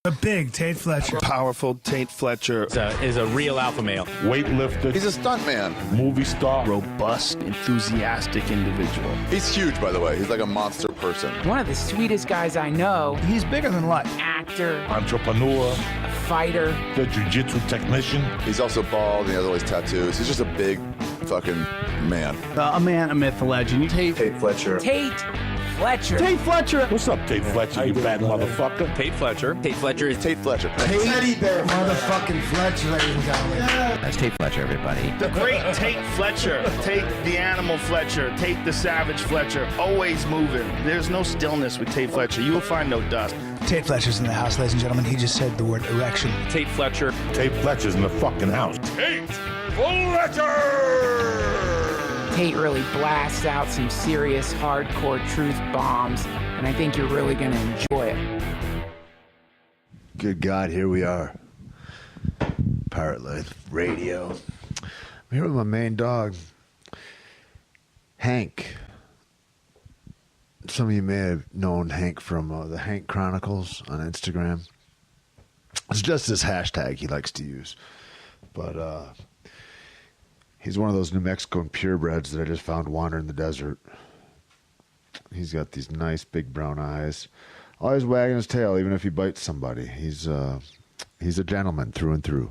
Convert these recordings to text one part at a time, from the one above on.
A big Tait Fletcher. Powerful Tait Fletcher. Is a real alpha male. Weightlifter. He's a stuntman. Movie star. Robust, enthusiastic individual. He's huge, by the way. He's like a monster person. One of the sweetest guys I know. He's bigger than life. Actor. Entrepreneur. A fighter. The jiu-jitsu technician. He's also bald and he has all these tattoos. He's just a big fucking man. A man, a myth, a legend. Tait Fletcher. Tait Fletcher. Tait Fletcher. What's up, Tait Fletcher, you bad motherfucker? Tait Fletcher. Tait Fletcher is Tait Fletcher. Teddy bear motherfucking Fletcher, ladies and gentlemen. That's Tait Fletcher, everybody. The great Tait Fletcher. Tait the animal Fletcher. Tait the savage Fletcher. Always moving. There's no stillness with Tait Fletcher. You will find no dust. Tait Fletcher's in the house, ladies and gentlemen. He just said the word erection. Tait Fletcher. Tait Fletcher's in the fucking house. Tait Fletcher! Tait really blasts out some serious hardcore truth bombs, and I think you're really going to enjoy it. Good God, here we are. Pirate Life Radio. I'm here with my main dog, Hank. Some of you may have known Hank from the Hank Chronicles on Instagram. It's just this hashtag he likes to use. But he's one of those New Mexican purebreds that I just found wandering the desert. He's got these nice big brown eyes. Always wagging his tail, even if he bites somebody. He's a gentleman through and through.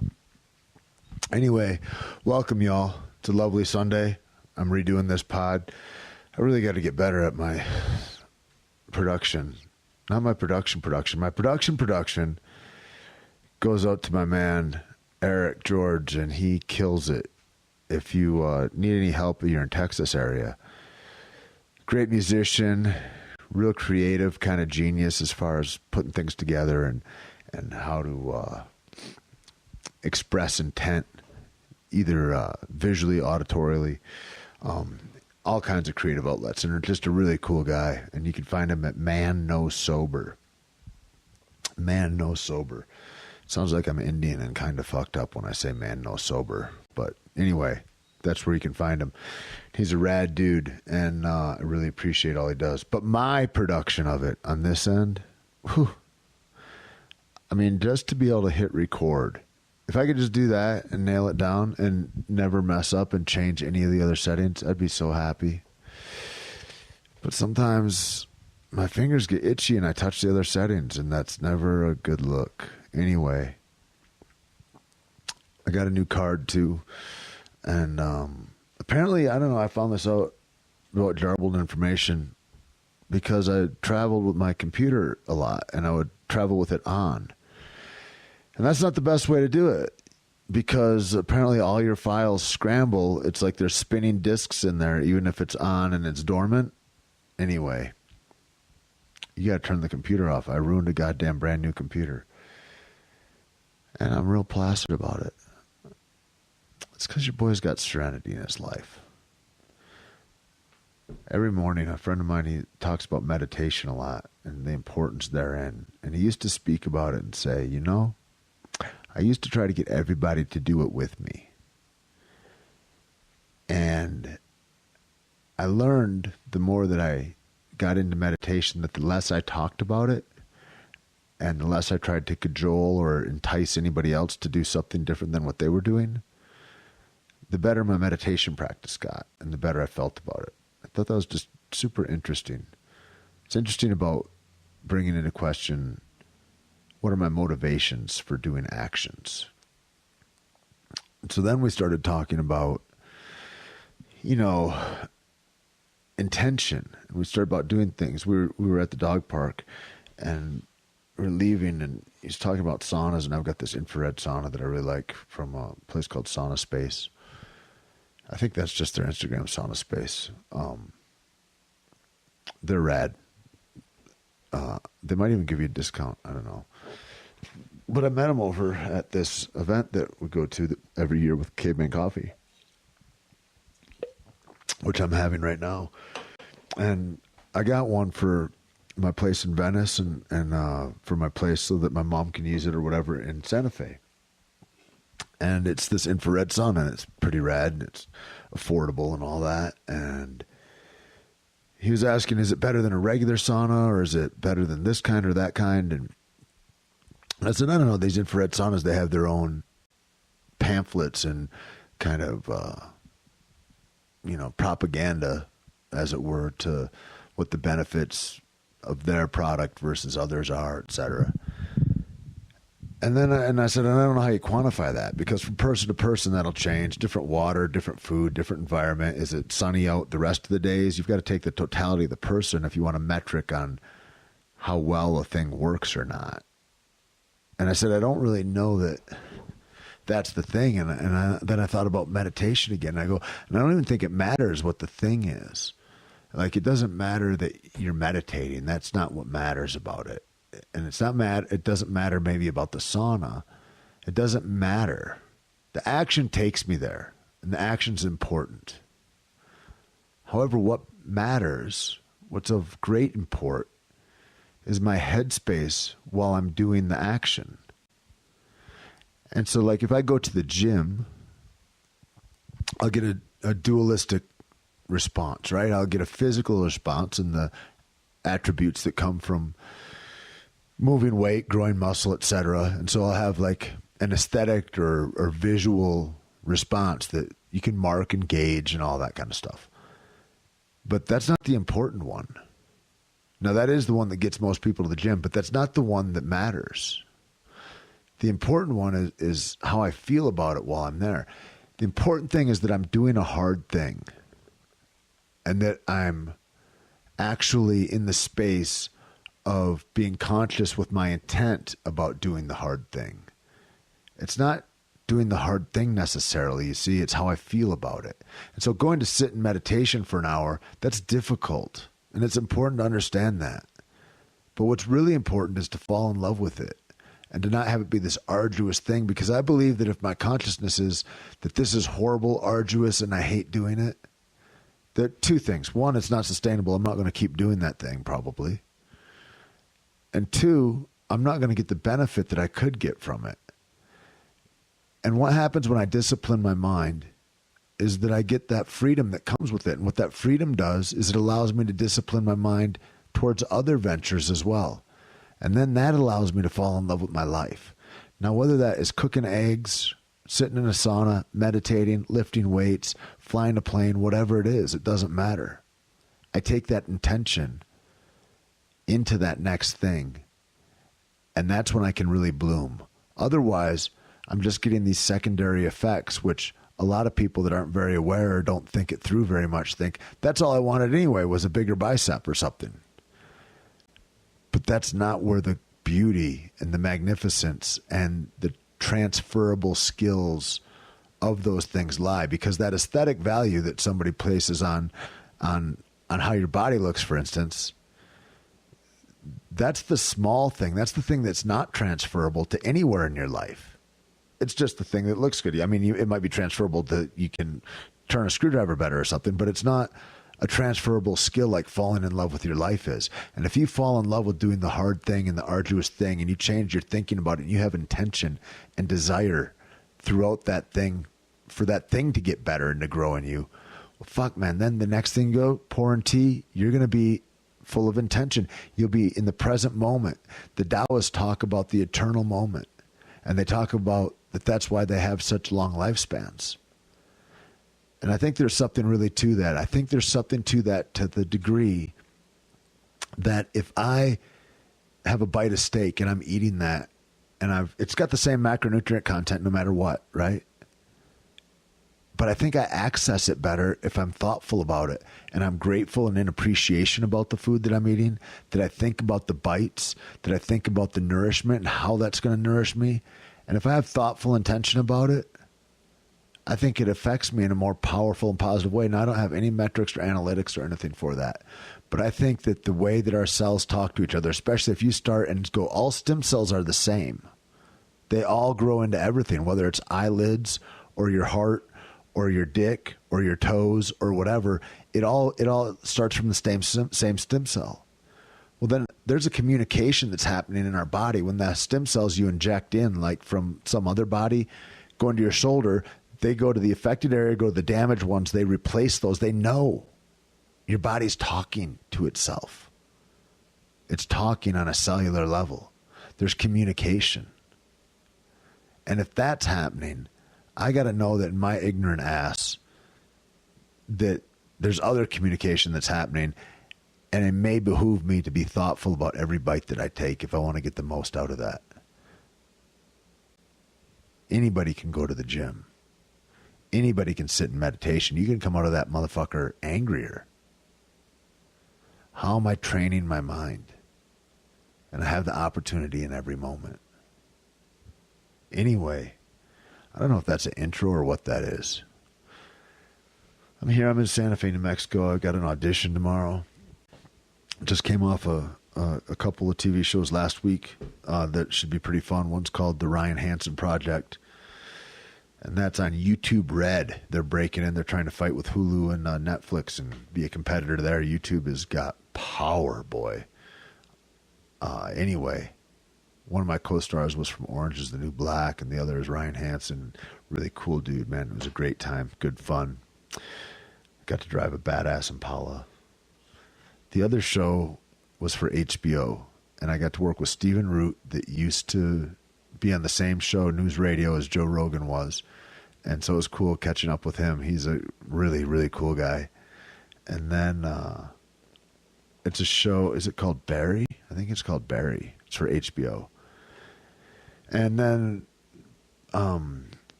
Anyway, welcome y'all. It's a lovely Sunday. I'm redoing this pod. I really got to get better at my production. Not my production. My production goes out to my man, Eric George, and he kills it. If you need any help, you're in Texas area. Great musician, real creative, kind of genius as far as putting things together and how to express intent, either visually, auditorily, all kinds of creative outlets. And just a really cool guy. And you can find him at Man No Sober. Man No Sober. Sounds like I'm Indian and kind of fucked up when I say Man No Sober. But anyway, that's where you can find him. He's a rad dude, and I really appreciate all he does. But my production of it on this end, whew, I mean, just to be able to hit record, if I could just do that and nail it down and never mess up and change any of the other settings, I'd be so happy. But sometimes my fingers get itchy and I touch the other settings, and that's never a good look. Anyway, I got a new card too. And apparently, I don't know, I found this out about garbled information because I traveled with my computer a lot and I would travel with it on. And that's not the best way to do it because apparently all your files scramble. It's like there's spinning disks in there, even if it's on and it's dormant. Anyway, you got to turn the computer off. I ruined a goddamn brand new computer. And I'm real placid about it. It's because your boy's got serenity in his life. Every morning, a friend of mine, he talks about meditation a lot and the importance therein. And he used to speak about it and say, you know, I used to try to get everybody to do it with me. And I learned the more that I got into meditation that the less I talked about it and the less I tried to cajole or entice anybody else to do something different than what they were doing, the better my meditation practice got and the better I felt about it. I thought that was just super interesting. It's interesting about bringing into question, what are my motivations for doing actions? So then we started talking about, you know, intention. And we started about doing things. We were at the dog park and we were leaving and he's talking about saunas, and I've got this infrared sauna that I really like from a place called Sauna Space. I think that's just their Instagram, Sauna Space. They're rad. They might even give you a discount. I don't know. But I met him over at this event that we go to every year with Caveman Coffee, which I'm having right now. And I got one for my place in Venice and for my place so that my mom can use it or whatever in Santa Fe. And it's this infrared sauna, and it's pretty rad, and it's affordable and all that. And he was asking, is it better than a regular sauna, or is it better than this kind or that kind? And I said, I don't know, these infrared saunas, they have their own pamphlets and kind of, propaganda, as it were, to what the benefits of their product versus others are, et cetera. And then I said, I don't know how you quantify that, because from person to person, that'll change. Different water, different food, different environment. Is it sunny out the rest of the days? You've got to take the totality of the person if you want a metric on how well a thing works or not. And I said, I don't really know that that's the thing. Then I thought about meditation again. And I go, and I don't even think it matters what the thing is. Like, it doesn't matter that you're meditating. That's not what matters about it. And it doesn't matter maybe about the sauna. It doesn't matter. The action takes me there, and the action's important. However, what matters, what's of great import, is my headspace while I'm doing the action. And so, like, if I go to the gym, I'll get a dualistic response, right? I'll get a physical response and the attributes that come from moving weight, growing muscle, etc. And so I'll have like an aesthetic or visual response that you can mark and gauge and all that kind of stuff. But that's not the important one. Now, that is the one that gets most people to the gym, but that's not the one that matters. The important one is how I feel about it while I'm there. The important thing is that I'm doing a hard thing and that I'm actually in the space of being conscious with my intent about doing the hard thing. It's not doing the hard thing necessarily, you see, it's how I feel about it. And so going to sit in meditation for an hour, that's difficult. And it's important to understand that. But what's really important is to fall in love with it and to not have it be this arduous thing, because I believe that if my consciousness is that this is horrible, arduous, and I hate doing it, there are two things. One, it's not sustainable. I'm not going to keep doing that thing probably. And two, I'm not going to get the benefit that I could get from it. And what happens when I discipline my mind is that I get that freedom that comes with it. And what that freedom does is it allows me to discipline my mind towards other ventures as well. And then that allows me to fall in love with my life. Now, whether that is cooking eggs, sitting in a sauna, meditating, lifting weights, flying a plane, whatever it is, it doesn't matter. I take that intention into that next thing, and that's when I can really bloom. Otherwise, I'm just getting these secondary effects, which a lot of people that aren't very aware or don't think it through very much think, that's all I wanted anyway, was a bigger bicep or something. But that's not where the beauty and the magnificence and the transferable skills of those things lie, because that aesthetic value that somebody places on how your body looks, for instance, that's the small thing. That's the thing that's not transferable to anywhere in your life. It's just the thing that looks good. I mean, it might be transferable to, you can turn a screwdriver better or something, but it's not a transferable skill like falling in love with your life is. And if you fall in love with doing the hard thing and the arduous thing, and you change your thinking about it, and you have intention and desire throughout that thing for that thing to get better and to grow in you, well, fuck, man, then the next thing you go, pouring tea, you're going to be full of intention. You'll be in the present moment. The Taoists talk about the eternal moment, and they talk about that's why they have such long lifespans. And I think there's something really to that. I think there's something to that, to the degree that if I have a bite of steak and I'm eating that, and it's got the same macronutrient content no matter what, right? But I think I access it better if I'm thoughtful about it, and I'm grateful and in appreciation about the food that I'm eating, that I think about the bites, that I think about the nourishment and how that's going to nourish me. And if I have thoughtful intention about it, I think it affects me in a more powerful and positive way. And I don't have any metrics or analytics or anything for that. But I think that the way that our cells talk to each other, especially if you start and go, all stem cells are the same. They all grow into everything, whether it's eyelids or your heart or your dick or your toes or whatever. It all starts from the same stem cell. Well, then there's a communication that's happening in our body when the stem cells you inject in, like from some other body, go into your shoulder. They go to the affected area, go to the damaged ones. They replace those. They know your body's talking to itself. It's talking on a cellular level. There's communication. And if that's happening, I got to know that in my ignorant ass that there's other communication that's happening, and it may behoove me to be thoughtful about every bite that I take if I want to get the most out of that. Anybody can go to the gym. Anybody can sit in meditation. You can come out of that motherfucker angrier. How am I training my mind? And I have the opportunity in every moment. Anyway, I don't know if that's an intro or what that is. I'm here. I'm in Santa Fe, New Mexico. I've got an audition tomorrow. Just came off a couple of TV shows last week that should be pretty fun. One's called The Ryan Hansen Project, and that's on YouTube Red. They're breaking in. They're trying to fight with Hulu and Netflix and be a competitor there. YouTube has got power, boy. Anyway, one of my co-stars was from Orange is the New Black, and the other is Ryan Hansen. Really cool dude, man. It was a great time. Good fun. Got to drive a badass Impala. The other show was for HBO, and I got to work with Stephen Root that used to be on the same show, News Radio, as Joe Rogan was. And so it was cool catching up with him. He's a really, really cool guy. And then it's a show, is it called Barry? I think it's called Barry. It's for HBO. And then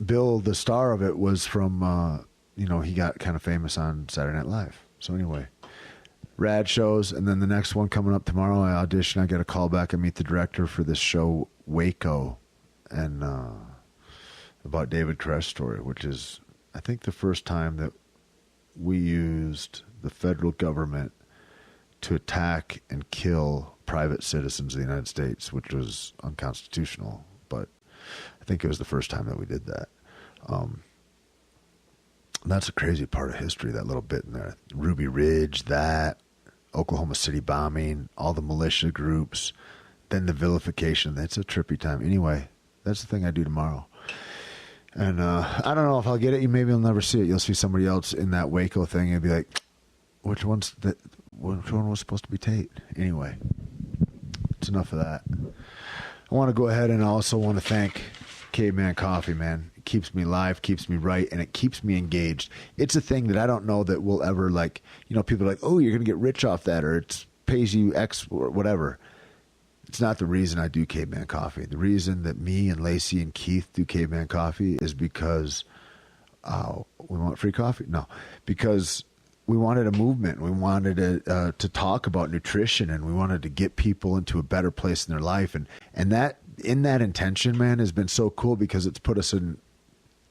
Bill, the star of it, was from, he got kind of famous on Saturday Night Live. So anyway, rad shows. And then the next one coming up tomorrow, I audition. I get a call back. I meet the director for this show, Waco, and about David Koresh story, which is, I think, the first time that we used the federal government to attack and kill private citizens of the United States, which was unconstitutional. But I think it was the first time that we did that. That's a crazy part of history, that little bit in there. Ruby Ridge, that, Oklahoma City bombing, all the militia groups, then the vilification. It's a trippy time. Anyway, that's the thing I do tomorrow. And I don't know if I'll get it. Maybe you'll never see it. You'll see somebody else in that Waco thing and be like, which one was supposed to be Tait? Anyway, it's enough of that. I want to go ahead and I also want to thank Caveman Coffee, man. It keeps me live, keeps me right, and it keeps me engaged. It's a thing that I don't know that will ever, people are like, oh, you're going to get rich off that, or it pays you X or whatever. It's not the reason I do Caveman Coffee. The reason that me and Lacey and Keith do Caveman Coffee is because we want free coffee? No, because we wanted a movement. We wanted to talk about nutrition, and we wanted to get people into a better place in their life. And that, in that intention, man, has been so cool because it's put us in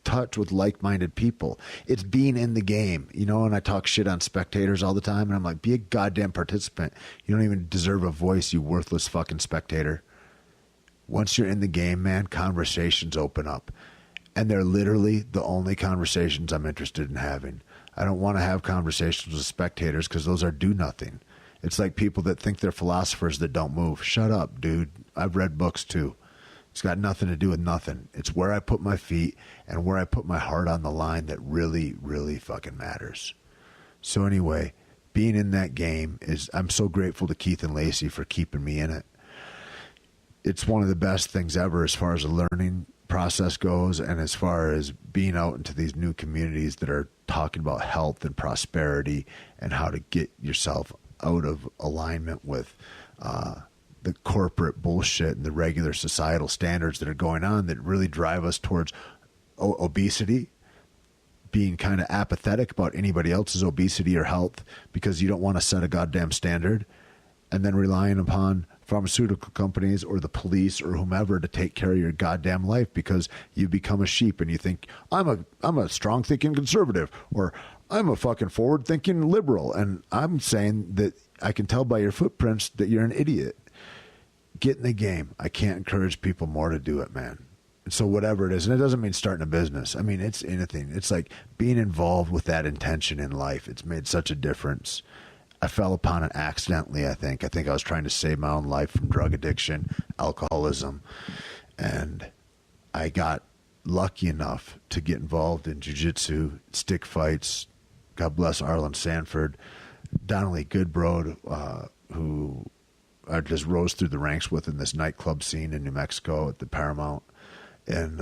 touch with like-minded people. It's being in the game, and I talk shit on spectators all the time, and I'm like, be a goddamn participant. You don't even deserve a voice, you worthless fucking spectator. Once you're in the game, man, conversations open up. And they're literally the only conversations I'm interested in having. I don't want to have conversations with spectators because those are do-nothing. It's like people that think they're philosophers that don't move. Shut up, dude. I've read books too. It's got nothing to do with nothing. It's where I put my feet and where I put my heart on the line that really, really fucking matters. So anyway, being in that game I'm so grateful to Keith and Lacey for keeping me in it. It's one of the best things ever as far as the learning process goes, and as far as being out into these new communities that are talking about health and prosperity and how to get yourself out of alignment with the corporate bullshit and the regular societal standards that are going on that really drive us towards obesity, being kind of apathetic about anybody else's obesity or health because you don't want to set a goddamn standard, and then relying upon pharmaceutical companies or the police or whomever to take care of your goddamn life because you become a sheep and you think, I'm a strong thinking conservative, or I'm a fucking forward thinking liberal. And I'm saying that I can tell by your footprints that you're an idiot. Get in the game. I can't encourage people more to do it, man. And so whatever it is, and it doesn't mean starting a business. I mean, it's anything. It's like being involved with that intention in life. It's made such a difference. I fell upon it accidentally, I think. I was trying to save my own life from drug addiction, alcoholism, and I got lucky enough to get involved in jiu-jitsu, stick fights. God bless Arlen Sanford, Donnelly Goodbroad, who I just rose through the ranks with in this nightclub scene in New Mexico at the Paramount, and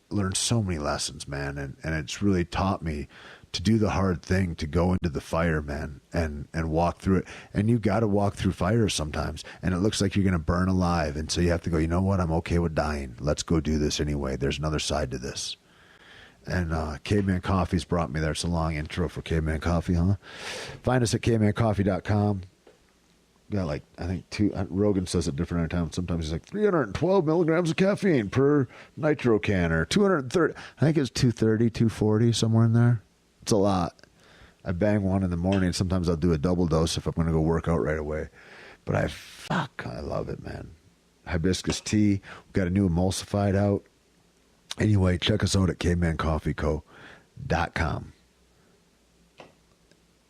learned so many lessons, man. And it's really taught me to do the hard thing, to go into the fire, man, and walk through it. And you got to walk through fire sometimes, and it looks like you're going to burn alive. And so you have to go, you know what? I'm okay with dying. Let's go do this anyway. There's another side to this. And Caveman Coffee's brought me there. It's a long intro for Caveman Coffee, huh? Find us at cavemancoffee.com. Got like, I think Rogan says it different every time. Sometimes he's like 312 milligrams of caffeine per nitro can, or 230. I think it's 230, 240, somewhere in there. It's a lot. I bang one in the morning. Sometimes I'll do a double dose if I'm going to go work out right away. But I love it, man. Hibiscus tea. We've got a new emulsified out. Anyway, check us out at cavemancoffeeco.com.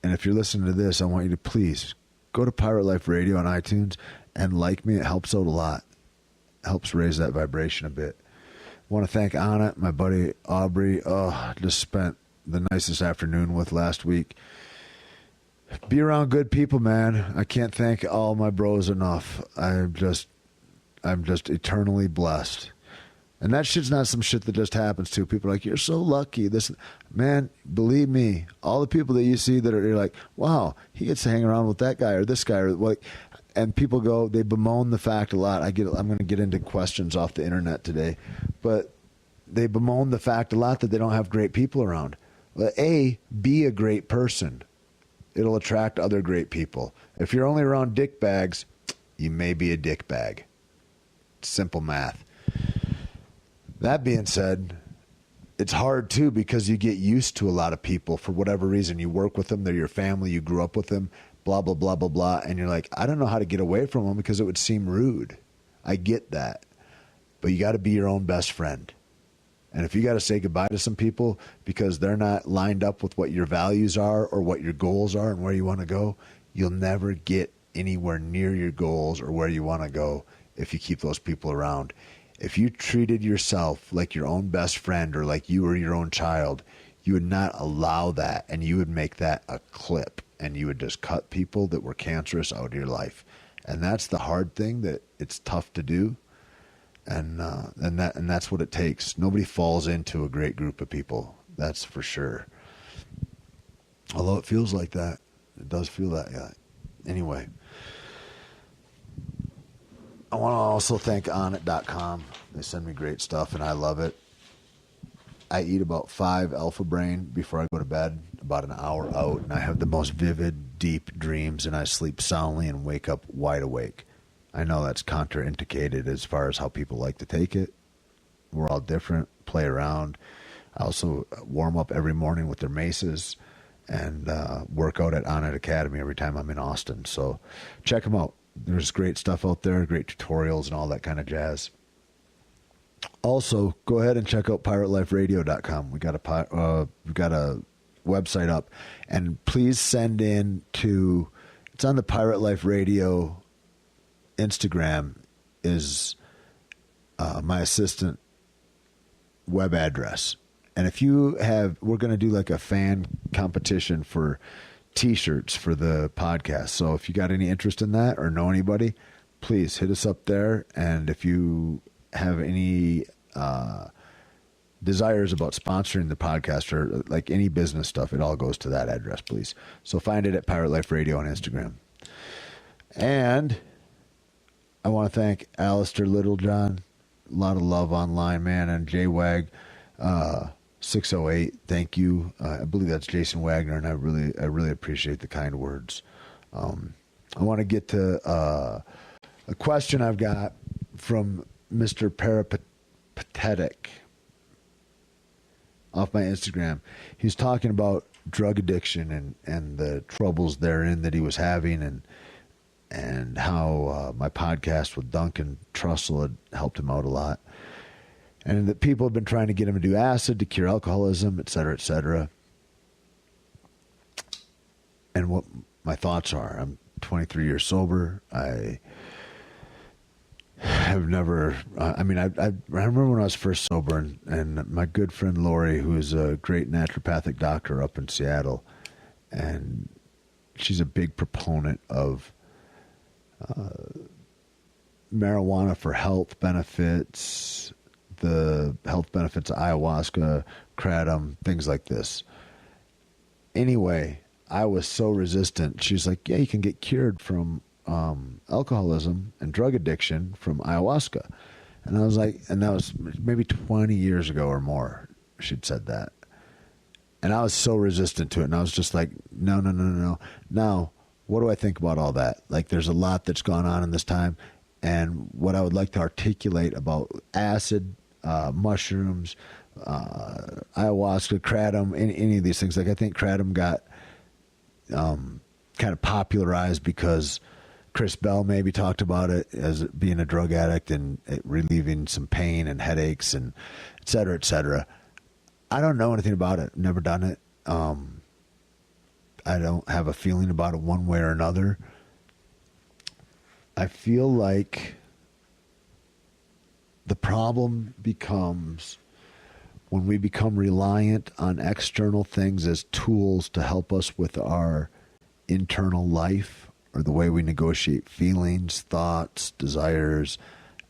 And if you're listening to this, I want you to please go to Pirate Life Radio on iTunes and like me. It helps out a lot. It helps raise that vibration a bit. I want to thank Anna, my buddy Aubrey. Just spent the nicest afternoon with last week. Be around good people, man. I can't thank all my bros enough. I'm just eternally blessed. And that shit's not some shit that just happens to people. Like, you're so lucky. This, man, believe me, all the people that you see that are, you're like, wow, he gets to hang around with that guy or this guy, or like, and people go, they bemoan the fact a lot. I'm going to get into questions off the internet today, but they bemoan the fact a lot that they don't have great people around. Well, be a great person. It'll attract other great people. If you're only around dick bags, you may be a dick bag. Simple math. That being said, it's hard too, because you get used to a lot of people for whatever reason. You work with them, they're your family, you grew up with them, blah, blah, blah, blah, blah. And you're like, I don't know how to get away from them because it would seem rude. I get that. But you got to be your own best friend. And if you got to say goodbye to some people because they're not lined up with what your values are or what your goals are and where you want to go, you'll never get anywhere near your goals or where you want to go if you keep those people around. If you treated yourself like your own best friend or like you were your own child, you would not allow that, and you would make that a clip, and you would just cut people that were cancerous out of your life. And that's the hard thing, that it's tough to do. And that's what it takes. Nobody falls into a great group of people. That's for sure. Although it feels like that. It does feel that, yeah. Anyway. I want to also thank Onnit.com. They send me great stuff, and I love it. I eat about 5 Alpha Brain before I go to bed, about an hour out, and I have the most vivid, deep dreams, and I sleep soundly and wake up wide awake. I know that's contraindicated as far as how people like to take it. We're all different, play around. I also warm up every morning with their maces and work out at Onnit Academy every time I'm in Austin. So check them out. There's great stuff out there, great tutorials and all that kind of jazz. Also, go ahead and check out PirateLifeRadio.com. We've got a website up, and please send in to, it's on the Pirate Life Radio Instagram is my assistant web address. And if you have, we're going to do like a fan competition for T-shirts for the podcast. So if you got any interest in that or know anybody, please hit us up there. And if you have any desires about sponsoring the podcast or like any business stuff, it all goes to that address, please. So find it at Pirate Life Radio on Instagram. And I want to thank Alistair Littlejohn. A lot of love online, man. And JWag 608, thank you. I believe that's Jason Wagner, and I really appreciate the kind words. I want to get to a question I've got from Mr. Peripatetic off my Instagram. He's talking about drug addiction and the troubles therein that he was having, and how my podcast with Duncan Trussell had helped him out a lot. And that people have been trying to get him to do acid to cure alcoholism, et cetera, et cetera. And what my thoughts are, I'm 23 years sober. I have never, I remember when I was first sober, and my good friend Lori, who is a great naturopathic doctor up in Seattle, and she's a big proponent of marijuana for health benefits, the health benefits of ayahuasca, kratom, things like this. Anyway, I was so resistant. She's like, yeah, you can get cured from alcoholism and drug addiction from ayahuasca. And I was like, and that was maybe 20 years ago or more, she'd said that. And I was so resistant to it. And I was just like, no. Now, what do I think about all that? Like, there's a lot that's gone on in this time. And what I would like to articulate about acid, mushrooms, ayahuasca, kratom, any of these things. Like, I think kratom got kind of popularized because Chris Bell maybe talked about it as being a drug addict and it relieving some pain and headaches and et cetera, et cetera. I don't know anything about it. Never done it. I don't have a feeling about it one way or another. I feel like the problem becomes when we become reliant on external things as tools to help us with our internal life, or the way we negotiate feelings, thoughts, desires,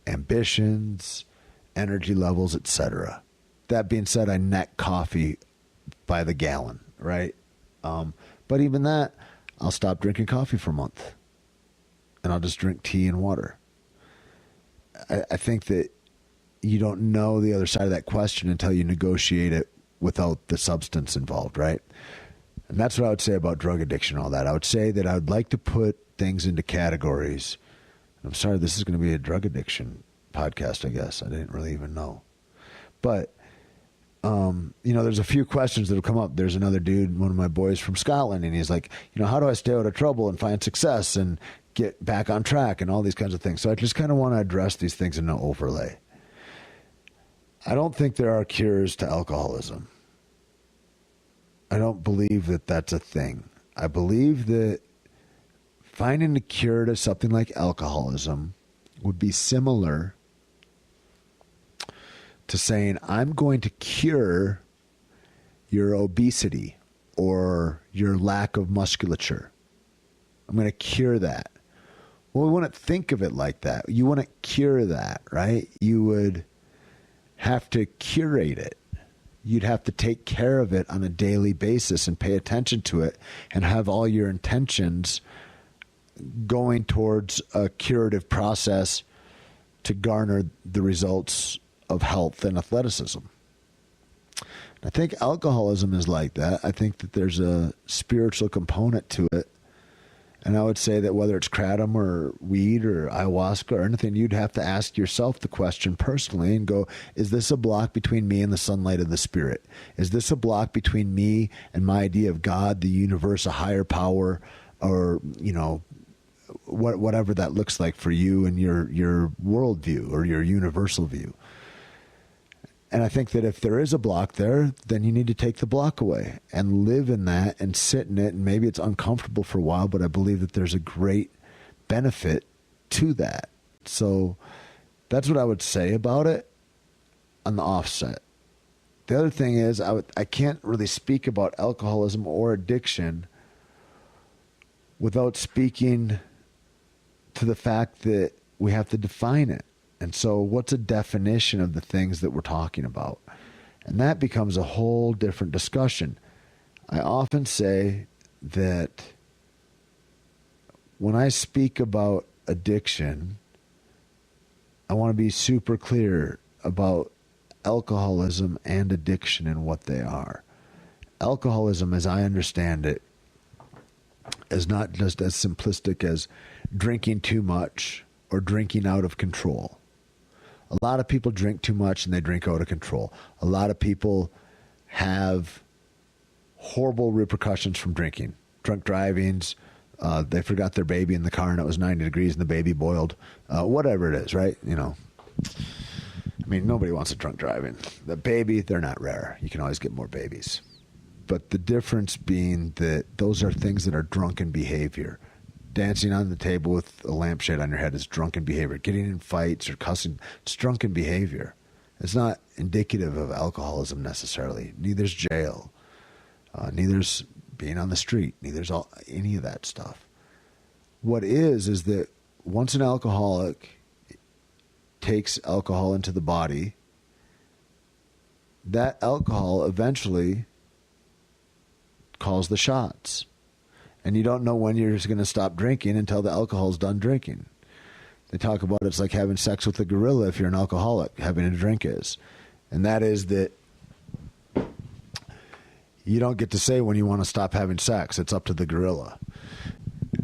ambitions, energy levels, etc. That being said, I neck coffee by the gallon, right? But even that, I'll stop drinking coffee for a month, and I'll just drink tea and water. I think that you don't know the other side of that question until you negotiate it without the substance involved, right? And that's what I would say about drug addiction and all that. I would say that I would like to put things into categories. I'm sorry, this is going to be a drug addiction podcast, I guess. I didn't really even know. But, there's a few questions that will come up. There's another dude, one of my boys from Scotland, and he's like, how do I stay out of trouble and find success and get back on track and all these kinds of things. So I just kind of want to address these things in an overlay. I don't think there are cures to alcoholism. I don't believe that that's a thing. I believe that finding a cure to something like alcoholism would be similar to saying, I'm going to cure your obesity or your lack of musculature. I'm going to cure that. Well, we wouldn't think of it like that. You wouldn't cure that, right? You would have to curate it. You'd have to take care of it on a daily basis and pay attention to it and have all your intentions going towards a curative process to garner the results of health and athleticism. I think alcoholism is like that. I think that there's a spiritual component to it. And I would say that whether it's kratom or weed or ayahuasca or anything, you'd have to ask yourself the question personally and go, is this a block between me and the sunlight of the spirit? Is this a block between me and my idea of God, the universe, a higher power, or, whatever that looks like for you and your worldview or your universal view? And I think that if there is a block there, then you need to take the block away and live in that and sit in it. And maybe it's uncomfortable for a while, but I believe that there's a great benefit to that. So that's what I would say about it on the offset. The other thing is I can't really speak about alcoholism or addiction without speaking to the fact that we have to define it. And so what's a definition of the things that we're talking about? And that becomes a whole different discussion. I often say that when I speak about addiction, I want to be super clear about alcoholism and addiction and what they are. Alcoholism, as I understand it, is not just as simplistic as drinking too much or drinking out of control. A lot of people drink too much and they drink out of control. A lot of people have horrible repercussions from drinking. Drunk drivings, they forgot their baby in the car and it was 90 degrees and the baby boiled. Whatever it is, right? Nobody wants a drunk driving. The baby, they're not rare. You can always get more babies. But the difference being that those are things that are drunken behavior. Dancing on the table with a lampshade on your head is drunken behavior. Getting in fights or cussing, it's drunken behavior. It's not indicative of alcoholism necessarily. Neither's jail. Neither's being on the street. Neither's any of that stuff. What is that once an alcoholic takes alcohol into the body, that alcohol eventually calls the shots. And you don't know when you're going to stop drinking until the alcohol's done drinking. They talk about it's like having sex with a gorilla if you're an alcoholic. Having a drink is. And that is that you don't get to say when you want to stop having sex. It's up to the gorilla.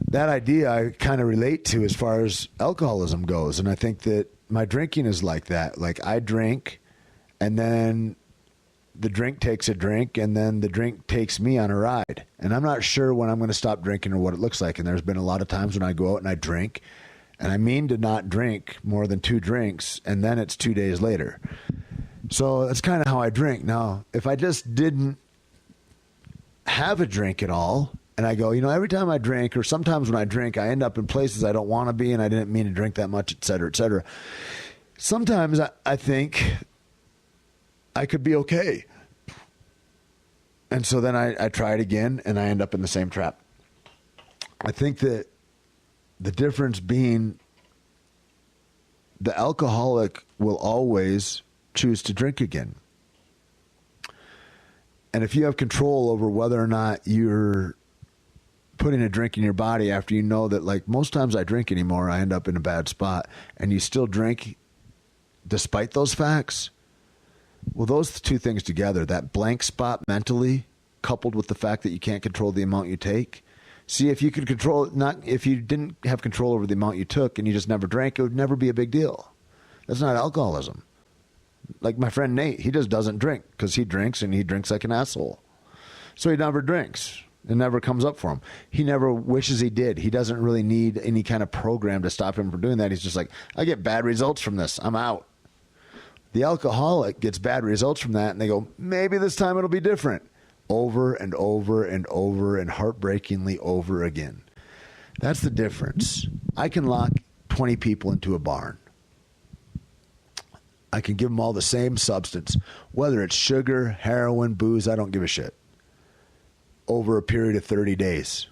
That idea I kind of relate to as far as alcoholism goes. And I think that my drinking is like that. Like I drink, and then the drink takes a drink, and then the drink takes me on a ride. And I'm not sure when I'm going to stop drinking or what it looks like. And there's been a lot of times when I go out and I drink, and I mean to not drink more than 2 drinks, and then it's 2 days later. So that's kind of how I drink. Now, if I just didn't have a drink at all, and I go, every time I drink, or sometimes when I drink, I end up in places I don't want to be, and I didn't mean to drink that much, et cetera, et cetera. Sometimes I think I could be okay. And so then I try it again, and I end up in the same trap. I think that the difference being the alcoholic will always choose to drink again. And if you have control over whether or not you're putting a drink in your body after you know that, like, most times I drink anymore, I end up in a bad spot, and you still drink despite those facts, well, those two things together, that blank spot mentally, coupled with the fact that you can't control the amount you take. See, if you could control, if you didn't have control over the amount you took and you just never drank, it would never be a big deal. That's not alcoholism. Like my friend Nate, he just doesn't drink because he drinks and he drinks like an asshole. So he never drinks. It never comes up for him. He never wishes he did. He doesn't really need any kind of program to stop him from doing that. He's just like, I get bad results from this. I'm out. The alcoholic gets bad results from that, and they go, maybe this time it'll be different. Over and over and over and heartbreakingly over again. That's the difference. I can lock 20 people into a barn. I can give them all the same substance, whether it's sugar, heroin, booze, I don't give a shit, over a period of 30 days.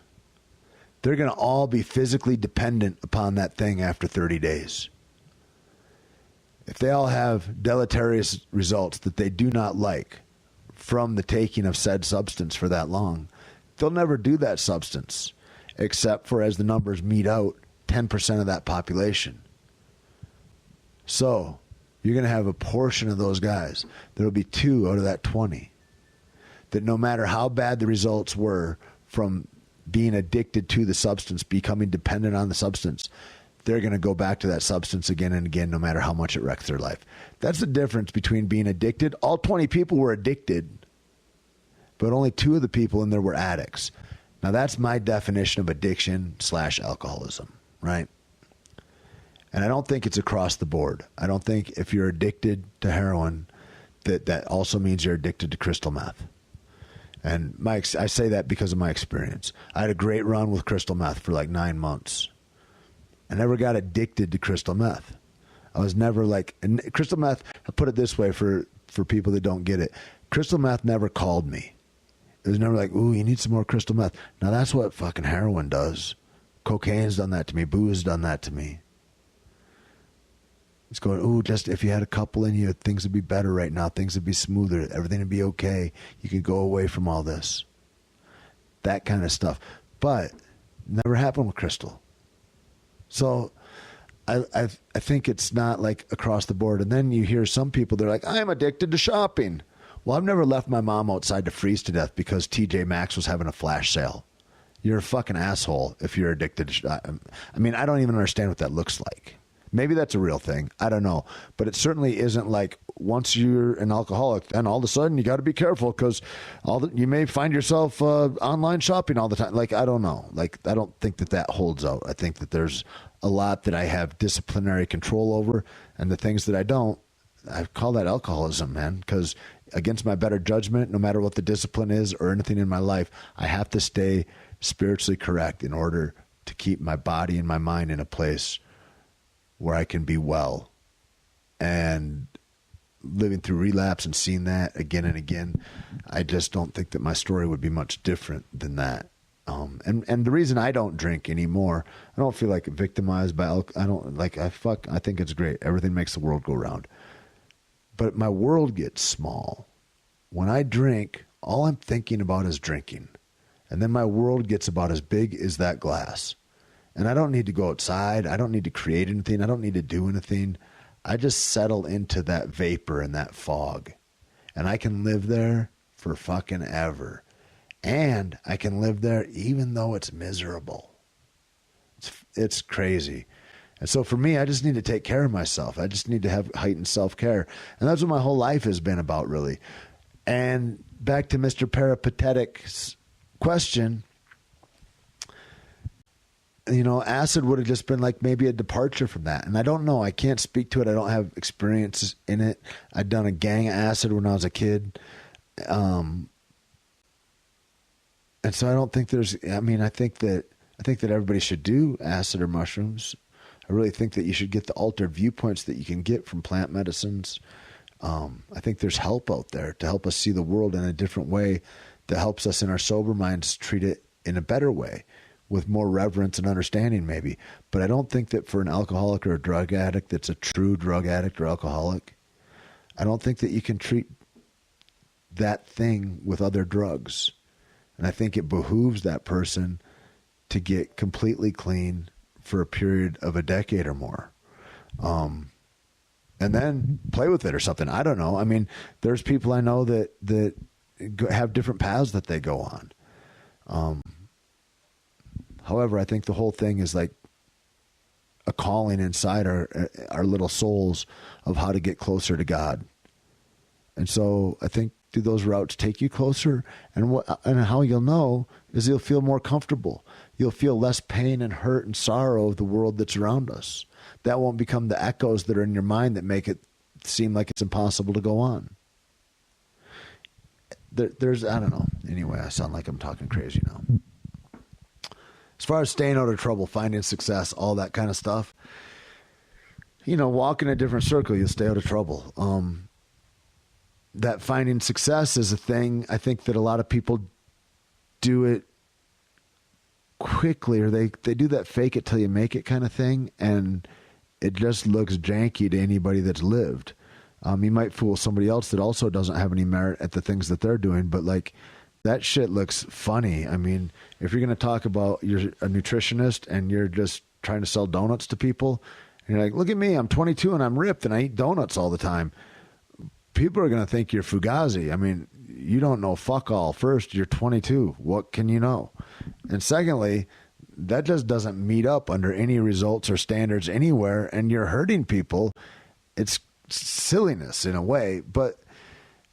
They're going to all be physically dependent upon that thing after 30 days. If they all have deleterious results that they do not like from the taking of said substance for that long, they'll never do that substance, except for, as the numbers meet out, 10% of that population. So you're going to have a portion of those guys. There'll be 2 out of that 20 that no matter how bad the results were from being addicted to the substance, becoming dependent on the substance, they're going to go back to that substance again and again, no matter how much it wrecks their life. That's the difference between being addicted. All 20 people were addicted, but only 2 of the people in there were addicts. Now, that's my definition of addiction / alcoholism, right? And I don't think it's across the board. I don't think if you're addicted to heroin, that also means you're addicted to crystal meth. And I say that because of my experience. I had a great run with crystal meth for like 9 months. I never got addicted to crystal meth. I was never like, and crystal meth, I'll put it this way for people that don't get it. Crystal meth never called me. It was never like, ooh, you need some more crystal meth. Now that's what fucking heroin does. Cocaine's done that to me. Booze done that to me. It's going, ooh, just if you had a couple in you, things would be better right now. Things would be smoother. Everything would be okay. You could go away from all this. That kind of stuff. But never happened with crystal. So I think it's not like across the board. And then you hear some people, they're like, I'm addicted to shopping. Well, I've never left my mom outside to freeze to death because TJ Maxx was having a flash sale. You're a fucking asshole if you're addicted to shopping. I mean, I don't even understand what that looks like. Maybe that's a real thing. I don't know. But it certainly isn't like once you're an alcoholic, then all of a sudden you got to be careful because you may find yourself online shopping all the time. Like, I don't know. Like, I don't think that holds out. I think that there's a lot that I have disciplinary control over, and the things that I don't, I call that alcoholism, man, because against my better judgment, no matter what the discipline is or anything in my life, I have to stay spiritually correct in order to keep my body and my mind in a place where I can be well. And living through relapse and seeing that again and again, I just don't think that my story would be much different than that. And the reason I don't drink anymore, I don't feel like victimized by alcohol. I think it's great. Everything makes the world go round. But my world gets small. When I drink, all I'm thinking about is drinking. And then my world gets about as big as that glass. And I don't need to go outside. I don't need to create anything. I don't need to do anything. I just settle into that vapor and that fog. And I can live there for fucking ever. And I can live there even though it's miserable. It's crazy. And so for me, I just need to take care of myself. I just need to have heightened self-care. And that's what my whole life has been about, really. And back to Mr. Peripatetic's question, acid would have just been like maybe a departure from that. And I don't know. I can't speak to it. I don't have experience in it. I'd done a gang of acid when I was a kid. And so I don't think I think that everybody should do acid or mushrooms. I really think that you should get the altered viewpoints that you can get from plant medicines. I think there's help out there to help us see the world in a different way that helps us in our sober minds treat it in a better way with more reverence and understanding maybe. But I don't think that for an alcoholic or a drug addict that's a true drug addict or alcoholic, I don't think that you can treat that thing with other drugs. And I think it behooves that person to get completely clean for a period of a decade or more. And then play with it or something. I don't know. I mean, there's people I know that have different paths that they go on. However, I think the whole thing is like a calling inside our little souls of how to get closer to God. And so I think do those routes take you closer? And how you'll know is you'll feel more comfortable. You'll feel less pain and hurt and sorrow of the world that's around us. That won't become the echoes that are in your mind that make it seem like it's impossible to go on. There's, I don't know. Anyway, I sound like I'm talking crazy now. As far as staying out of trouble, finding success, all that kind of stuff, walk in a different circle, you'll stay out of trouble. That finding success is a thing. I think that a lot of people do it quickly, or they do that fake it till you make it kind of thing. And it just looks janky to anybody that's lived. You might fool somebody else that also doesn't have any merit at the things that they're doing, but like that shit looks funny. I mean, if you're going to talk about you're a nutritionist and you're just trying to sell donuts to people and you're like, look at me, I'm 22 and I'm ripped and I eat donuts all the time. People are going to think you're Fugazi. I mean, you don't know fuck all. First, you're 22. What can you know? And secondly, that just doesn't meet up under any results or standards anywhere, and you're hurting people. It's silliness in a way. But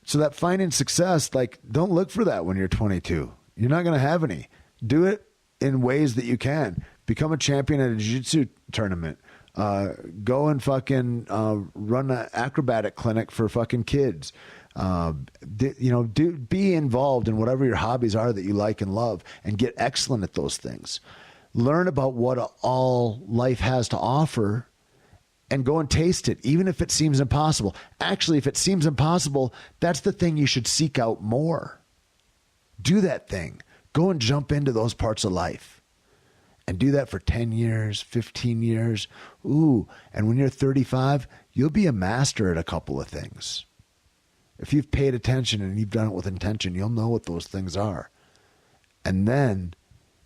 so that finding success, like, don't look for that when you're 22. You're not going to have any. Do it in ways that you can. Become a champion at a jiu-jitsu tournament. Go and fucking run an acrobatic clinic for fucking kids. Be involved in whatever your hobbies are that you like and love, and get excellent at those things. Learn about what all life has to offer and go and taste it, even if it seems impossible. Actually, if it seems impossible, that's the thing you should seek out more. Do that thing. Go and jump into those parts of life. And do that for 10 years, 15 years. Ooh, and when you're 35, you'll be a master at a couple of things. If you've paid attention and you've done it with intention, you'll know what those things are. And then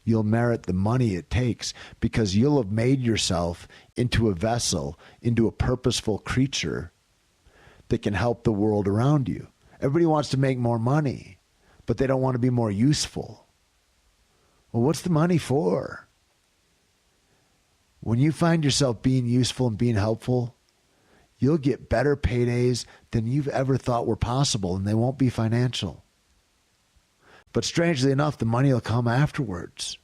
you'll merit the money it takes, because you'll have made yourself into a vessel, into a purposeful creature that can help the world around you. Everybody wants to make more money, but they don't want to be more useful. Well, what's the money for? When you find yourself being useful and being helpful, you'll get better paydays than you've ever thought were possible, and they won't be financial. But strangely enough, the money will come afterwards.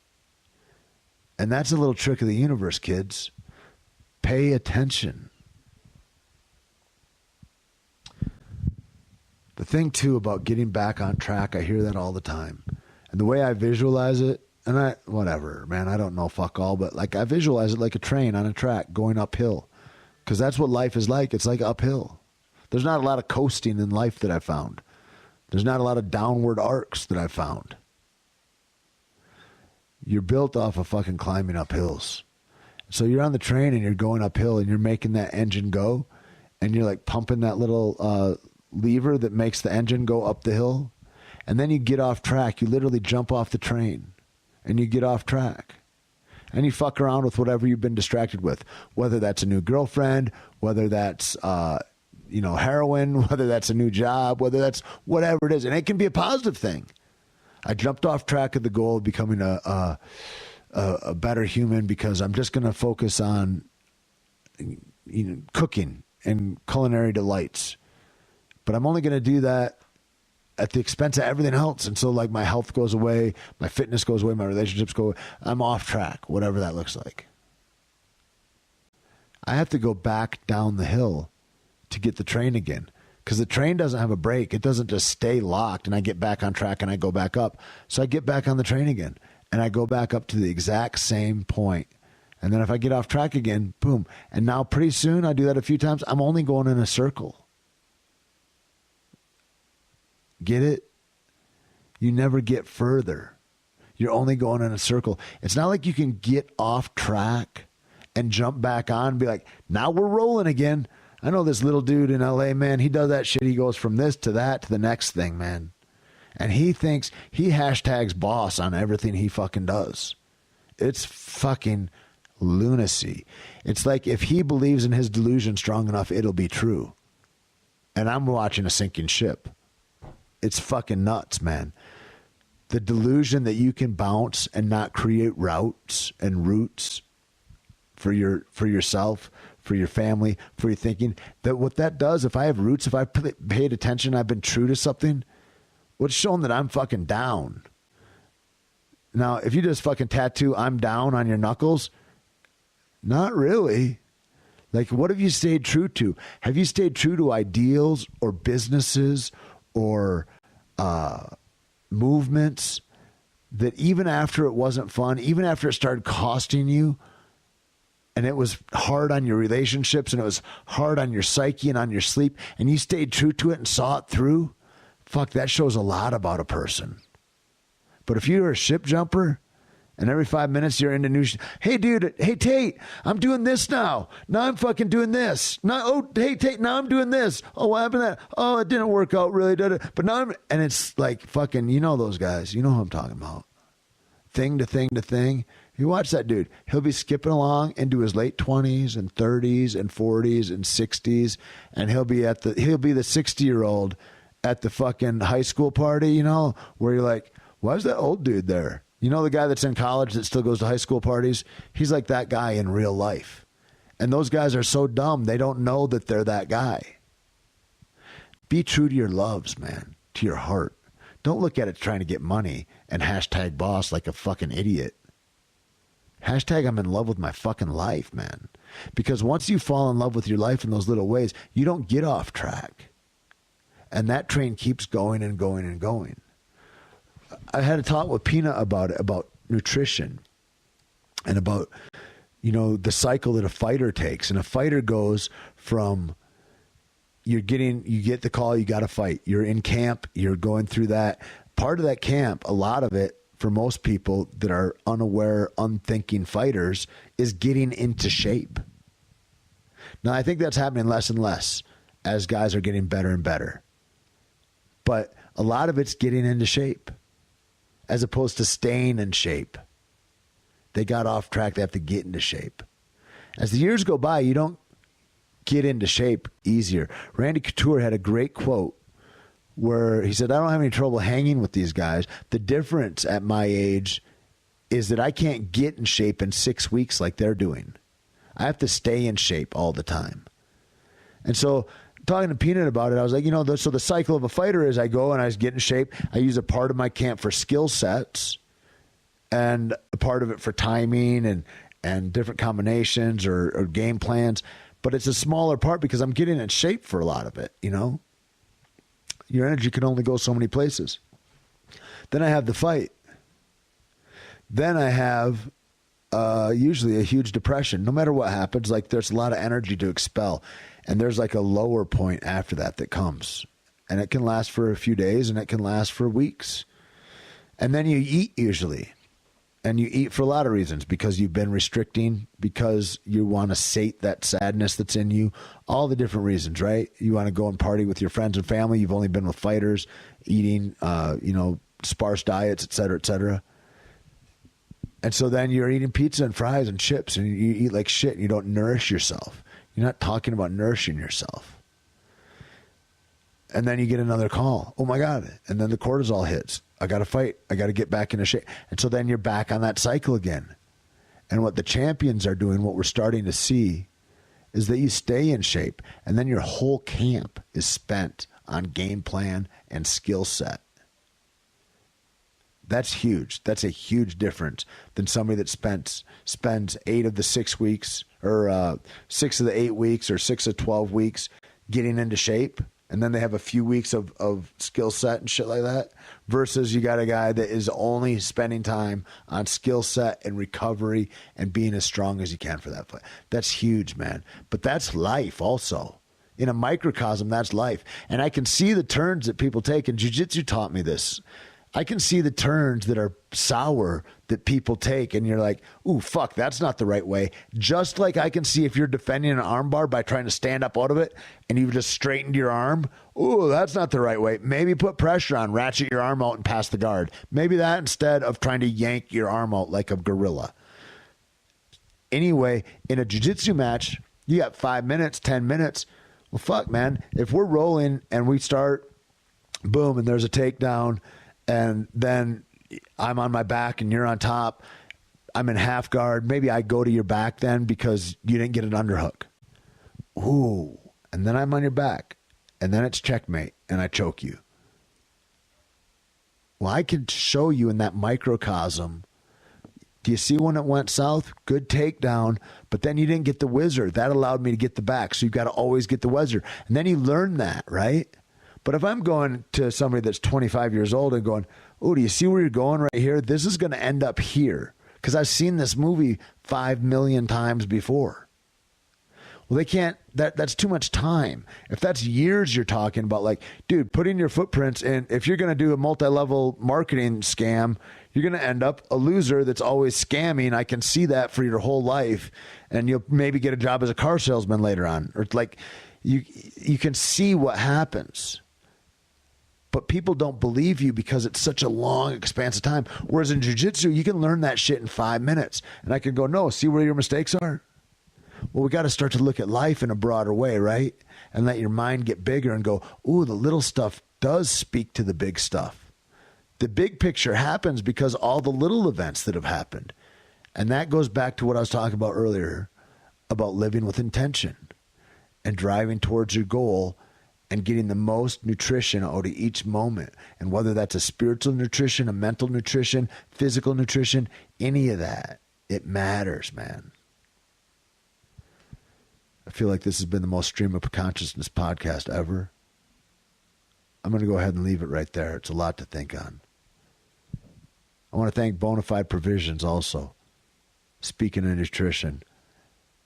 And that's a little trick of the universe, kids. Pay attention. The thing, too, about getting back on track, I hear that all the time. And the way I visualize it, and whatever, man, I don't know fuck all, but like I visualize it like a train on a track going uphill, because that's what life is like. It's like uphill. There's not a lot of coasting in life that I found. There's not a lot of downward arcs that I found. you're built off of fucking climbing up hills. So you're on the train and you're going uphill and you're making that engine go, and you're like pumping that little lever that makes the engine go up the hill. And then you get off track. You literally jump off the train and you get off track. And you fuck around with whatever you've been distracted with, whether that's a new girlfriend, whether that's heroin, whether that's a new job, whether that's whatever it is. And it can be a positive thing. I jumped off track at the goal of becoming a better human because I'm just going to focus on cooking and culinary delights. But I'm only going to do that at the expense of everything else. And so like my health goes away, my fitness goes away, my relationships go away. I'm off track, whatever that looks like. I have to go back down the hill to get the train again, because the train doesn't have a brake. It doesn't just stay locked and I get back on track and I go back up. So I get back on the train again and I go back up to the exact same point. And then if I get off track again, boom. And now pretty soon, I do that a few times, I'm only going in a circle. Get it? You never get further. You're only going in a circle. It's not like you can get off track and jump back on and be like, now we're rolling again. I know this little dude in LA, man, he does that shit. He goes from this to that to the next thing, man. And he thinks he hashtags boss on everything he fucking does. It's fucking lunacy. It's like if he believes in his delusion strong enough, it'll be true. And I'm watching a sinking ship. It's fucking nuts, man. The delusion that you can bounce and not create routes and roots for yourself, for your family, for your thinking, that what that does, if I have roots, if I've paid attention, I've been true to something, what's shown that I'm fucking down. Now, if you just fucking tattoo I'm down on your knuckles, not really. Like, what have you stayed true to? Have you stayed true to ideals or businesses or movements that even after it wasn't fun, even after it started costing you, and it was hard on your relationships and it was hard on your psyche and on your sleep, and you stayed true to it and saw it through, fuck, that shows a lot about a person. But if you're a ship jumper and every 5 minutes you're into new hey dude, hey Tait, I'm doing this now. Now I'm fucking doing this. Now, oh, hey Tait, now I'm doing this. Oh, what happened to that? Oh, it didn't work out really, did it? But now and it's like fucking, you know those guys. You know who I'm talking about. Thing to thing to thing. You watch that dude. He'll be skipping along into his late 20s and 30s and 40s and 60s, and he'll be the 60-year-old at the fucking high school party, you know, where you're like, why is that old dude there? You know, the guy that's in college that still goes to high school parties? He's like that guy in real life. And those guys are so dumb, they don't know that they're that guy. Be true to your loves, man, to your heart. Don't look at it trying to get money and hashtag boss like a fucking idiot. Hashtag I'm in love with my fucking life, man. Because once you fall in love with your life in those little ways, you don't get off track. And that train keeps going and going and going. I had a talk with Peanut about it, about nutrition and about, you know, the cycle that a fighter takes. And a fighter goes from you get the call, you got to fight. You're in camp, you're going through that. Part of that camp, a lot of it, for most people that are unaware, unthinking fighters, is getting into shape. Now, I think that's happening less and less as guys are getting better and better. But a lot of it's getting into shape as opposed to staying in shape. They got off track. They have to get into shape. As the years go by, you don't get into shape easier. Randy Couture had a great quote where he said, I don't have any trouble hanging with these guys. The difference at my age is that I can't get in shape in 6 weeks like they're doing. I have to stay in shape all the time. And so talking to Peanut about it, I was like, you know, so the cycle of a fighter is I go and I get in shape. I use a part of my camp for skill sets and a part of it for timing and different combinations or game plans. But it's a smaller part because I'm getting in shape for a lot of it, you know? Your energy can only go so many places. Then I have the fight. Then I have usually a huge depression. No matter what happens, like there's a lot of energy to expel. And there's like a lower point after that comes. And it can last for a few days and it can last for weeks. And then you eat usually. And you eat for a lot of reasons, because you've been restricting, because you want to sate that sadness that's in you, all the different reasons, right? You want to go and party with your friends and family. You've only been with fighters, eating, sparse diets, et cetera, et cetera. And so then you're eating pizza and fries and chips, and you eat like shit, and you don't nourish yourself. You're not talking about nourishing yourself. And then you get another call. Oh, my God. And then the cortisol hits. I got to fight. I got to get back into shape. And so then you're back on that cycle again. And what the champions are doing, what we're starting to see, is that you stay in shape. And then your whole camp is spent on game plan and skill set. That's huge. That's a huge difference than somebody that spends 8 of the 6 weeks, or 6 of the 8 weeks, or 6 of 12 weeks getting into shape. And then they have a few weeks of skill set and shit like that, versus you got a guy that is only spending time on skill set and recovery and being as strong as you can for that fight. That's huge, man. But that's life also. In a microcosm, that's life. And I can see the turns that people take, and jiu-jitsu taught me this. I can see the turns that are sour that people take, and you're like, ooh, fuck, that's not the right way. Just like I can see if you're defending an armbar by trying to stand up out of it and you've just straightened your arm, ooh, that's not the right way. Maybe put pressure on, ratchet your arm out and pass the guard. Maybe that instead of trying to yank your arm out like a gorilla. Anyway, in a jiu-jitsu match, you got 5 minutes, 10 minutes. Well, fuck, man. If we're rolling and we start, boom, and there's a takedown, and then I'm on my back and you're on top, I'm in half guard. Maybe I go to your back then because you didn't get an underhook. Ooh. And then I'm on your back. And then it's checkmate and I choke you. Well, I can show you in that microcosm. Do you see when it went south? Good takedown, but then you didn't get the whizzer. That allowed me to get the back. So you've got to always get the whizzer. And then you learn that, right? But if I'm going to somebody that's 25 years old and going, oh, do you see where you're going right here? This is going to end up here, because I've seen this movie 5 million times before. Well, they can't, that's too much time. If that's years you're talking about, like, dude, putting your footprints in, if you're going to do a multi-level marketing scam, you're going to end up a loser that's always scamming. I can see that for your whole life. And you'll maybe get a job as a car salesman later on. Or like, you can see what happens. But people don't believe you because it's such a long, expansive time. Whereas in jiu-jitsu, you can learn that shit in 5 minutes. And I can go, no, see where your mistakes are? Well, we got to start to look at life in a broader way, right? And let your mind get bigger and go, ooh, the little stuff does speak to the big stuff. The big picture happens because all the little events that have happened. And that goes back to what I was talking about earlier, about living with intention and driving towards your goal and getting the most nutrition out of each moment. And whether that's a spiritual nutrition, a mental nutrition, physical nutrition, any of that, it matters, man. I feel like this has been the most stream of consciousness podcast ever. I'm going to go ahead and leave it right there. It's a lot to think on. I want to thank Bonafide Provisions also. Speaking of nutrition,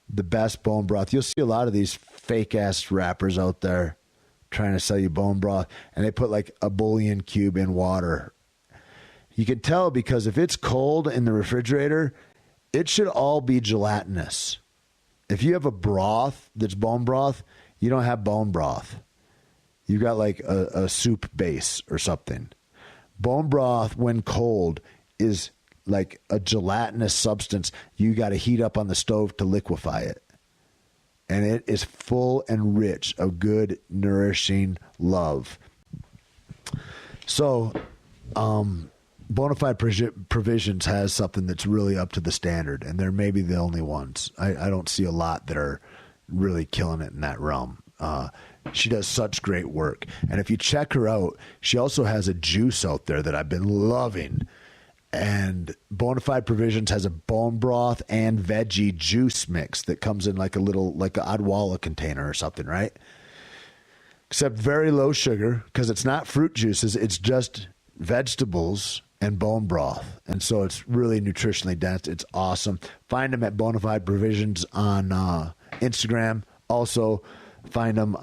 the best bone broth. You'll see a lot of these fake-ass rappers out there trying to sell you bone broth, and they put like a bouillon cube in water. You can tell because if it's cold in the refrigerator, it should all be gelatinous. If you have a broth that's bone broth, you don't have bone broth. You've got like a soup base or something. Bone broth, when cold, is like a gelatinous substance. You got to heat up on the stove to liquefy it. And it is full and rich of good, nourishing love. So, Bonafide Provisions has something that's really up to the standard, and they're maybe the only ones. I don't see a lot that are really killing it in that realm. She does such great work. And if you check her out, she also has a juice out there that I've been loving. And Bonafide Provisions has a bone broth and veggie juice mix that comes in like a little, like an Odwalla container or something, right? Except very low sugar, because it's not fruit juices. It's just vegetables and bone broth. And so it's really nutritionally dense. It's awesome. Find them at Bonafide Provisions on Instagram. Also, find them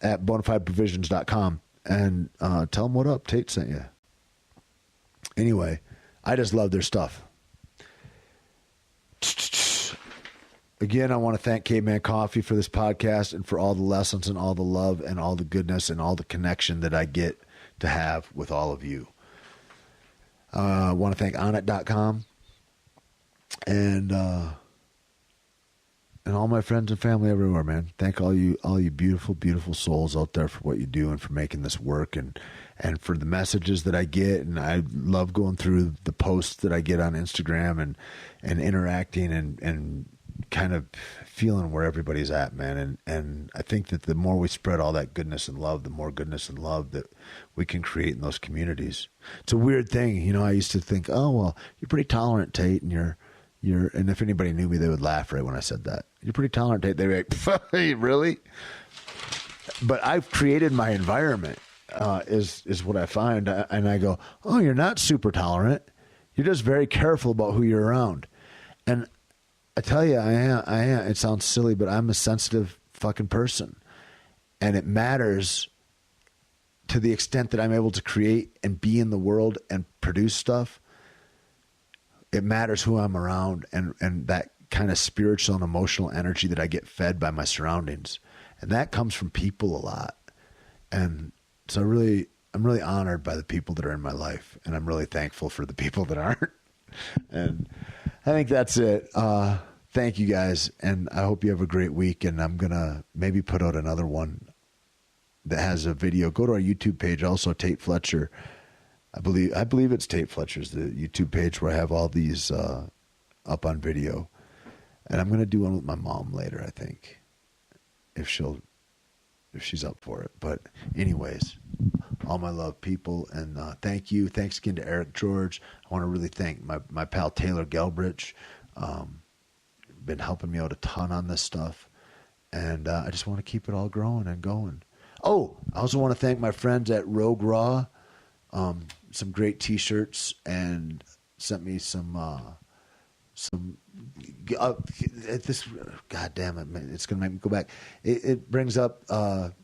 at bonafideprovisions.com. And tell them what up. Tait sent you. Anyway, I just love their stuff. again, I want to thank Caveman Coffee for this podcast and for all the lessons and all the love and all the goodness and all the connection that I get to have with all of you. I want to thank Onnit.com and all my friends and family everywhere, man. Thank all you beautiful, beautiful souls out there for what you do and for making this work and for the messages that I get. And I love going through the posts that I get on Instagram and interacting and kind of feeling where everybody's at, man. And I think that the more we spread all that goodness and love, the more goodness and love that we can create in those communities. It's a weird thing. You know, I used to think, oh, well, you're pretty tolerant, Tait, and and if anybody knew me, they would laugh right when I said that. You're pretty tolerant, Tait. They'd be like, really? But I've created my environment, is what I find. And I go, oh, you're not super tolerant. You're just very careful about who you're around. And I tell you, I am. It sounds silly, but I'm a sensitive fucking person. And it matters to the extent that I'm able to create and be in the world and produce stuff. It matters who I'm around and that kind of spiritual and emotional energy that I get fed by my surroundings. And that comes from people a lot. And so I'm really honored by the people that are in my life. And I'm really thankful for the people that aren't. And I think that's it. Thank you guys. And I hope you have a great week. And I'm going to maybe put out another one that has a video. Go to our YouTube page, also Tait Fletcher. I believe it's Tait Fletcher's, the YouTube page where I have all these up on video. And I'm going to do one with my mom later, I think, if she's up for it. But anyways, all my love, people, and thank you. Thanks again to Eric George. I want to really thank my pal Taylor Gelbrich. Been helping me out a ton on this stuff. And I just want to keep it all growing and going. Oh, I also want to thank my friends at Rogue Raw. Some great T-shirts and sent me some this, God damn it, man, it's going to make me go back. It brings up the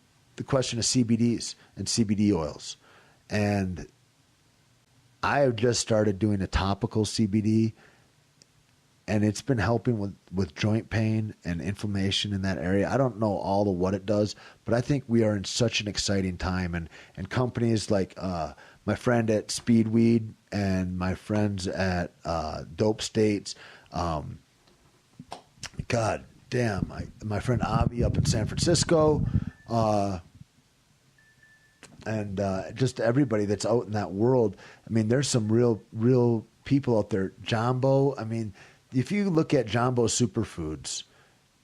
question of CBDs and CBD oils. And I have just started doing a topical CBD, and it's been helping with joint pain and inflammation in that area. I don't know all of what it does, but I think we are in such an exciting time. And companies like my friend at Speedweed and my friends at Dope States, God damn, my friend Avi up in San Francisco, and just everybody that's out in that world. I mean, there's some real people out there. Jumbo, I mean, if you look at Jumbo Superfoods,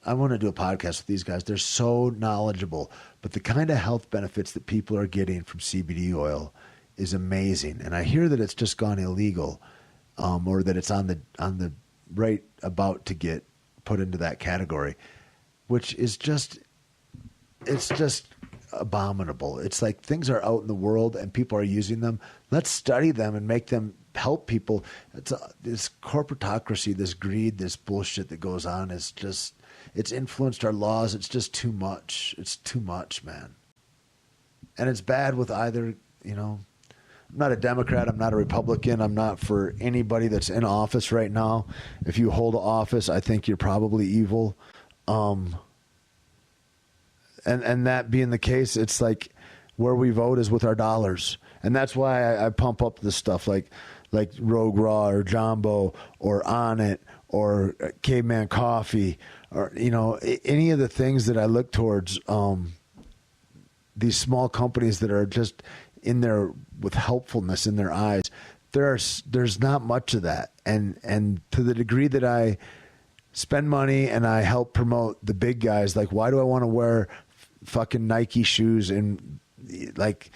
I want to do a podcast with these guys. They're so knowledgeable, but the kind of health benefits that people are getting from CBD oil is amazing. And I hear that it's just gone illegal, or that it's on the right about to get put into that category, which is just abominable. It's like things are out in the world and people are using them. Let's study them and make them help people. This corporatocracy, this greed, this bullshit that goes on is just, it's influenced our laws. It's just too much. It's too much, man. And it's bad with either, you know, I'm not a Democrat. I'm not a Republican. I'm not for anybody that's in office right now. If you hold office, I think you're probably evil. And that being the case, it's like where we vote is with our dollars. And that's why I pump up this stuff like Rogue Raw or Jumbo or Onnit or Caveman Coffee or, you know, any of the things that I look towards, these small companies that are just in there with helpfulness in their eyes. There's not much of that. And to the degree that I spend money and I help promote the big guys, like, why do I want to wear fucking Nike shoes? And like,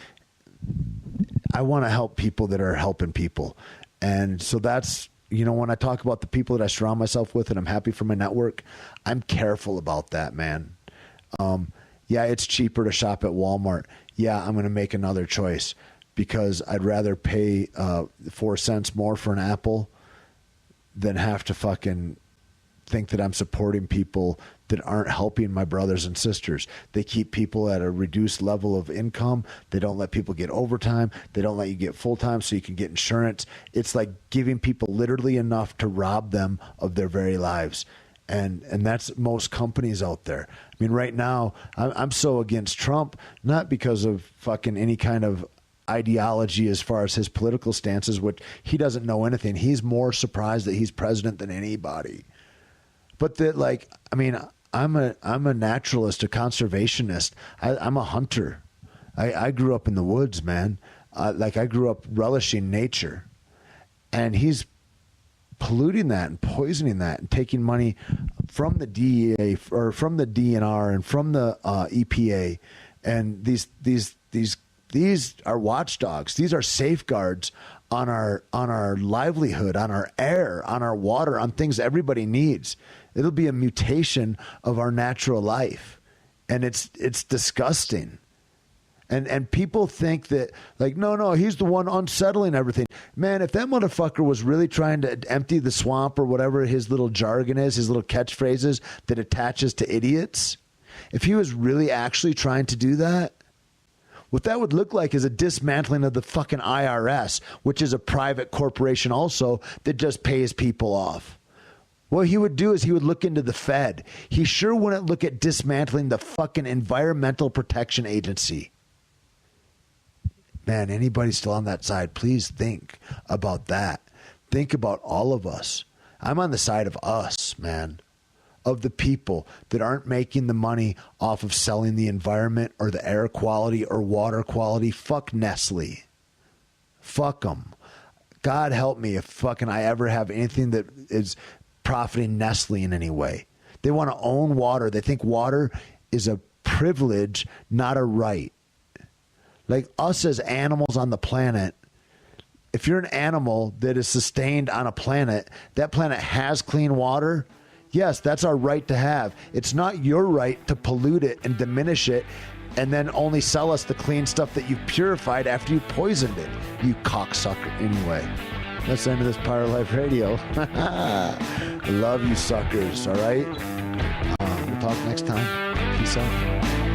I want to help people that are helping people. And so that's, you know, when I talk about the people that I surround myself with and I'm happy for my network, I'm careful about that, man. Yeah, it's cheaper to shop at Walmart. Yeah, I'm going to make another choice because I'd rather pay 4 cents more for an apple than have to fucking think that I'm supporting people that aren't helping my brothers and sisters. They keep people at a reduced level of income. They don't let people get overtime. They don't let you get full-time so you can get insurance. It's like giving people literally enough to rob them of their very lives. And that's most companies out there. I mean, right now, I'm so against Trump, not because of fucking any kind of ideology as far as his political stances, which he doesn't know anything. He's more surprised that he's president than anybody. But that, like, I mean, I'm a naturalist, a conservationist. I'm a hunter. I grew up in the woods, man. I grew up relishing nature. And he's polluting that and poisoning that and taking money from the DEA or from the DNR and from the EPA. And these are watchdogs. These are safeguards on our livelihood, on our air, on our water, on things everybody needs. It'll be a mutation of our natural life, and it's disgusting. And people think that, like, no, he's the one unsettling everything. Man, if that motherfucker was really trying to empty the swamp or whatever his little jargon is, his little catchphrases that attaches to idiots, if he was really actually trying to do that, what that would look like is a dismantling of the fucking IRS, which is a private corporation also that just pays people off. What he would do is he would look into the Fed. He sure wouldn't look at dismantling the fucking Environmental Protection Agency. Man, anybody still on that side, please think about that. Think about all of us. I'm on the side of us, man. Of the people that aren't making the money off of selling the environment or the air quality or water quality. Fuck Nestle. Fuck them. God help me if fucking I ever have anything that is profiting Nestle in any way. They want to own water. They think water is a privilege, not a right. Like us as animals on the planet, if you're an animal that is sustained on a planet, that planet has clean water. Yes, that's our right to have. It's not your right to pollute it and diminish it and then only sell us the clean stuff that you've purified after you poisoned it, you cocksucker. Anyway, that's the end of this Power Life Radio. Love you suckers, all right? We'll talk next time. Peace out.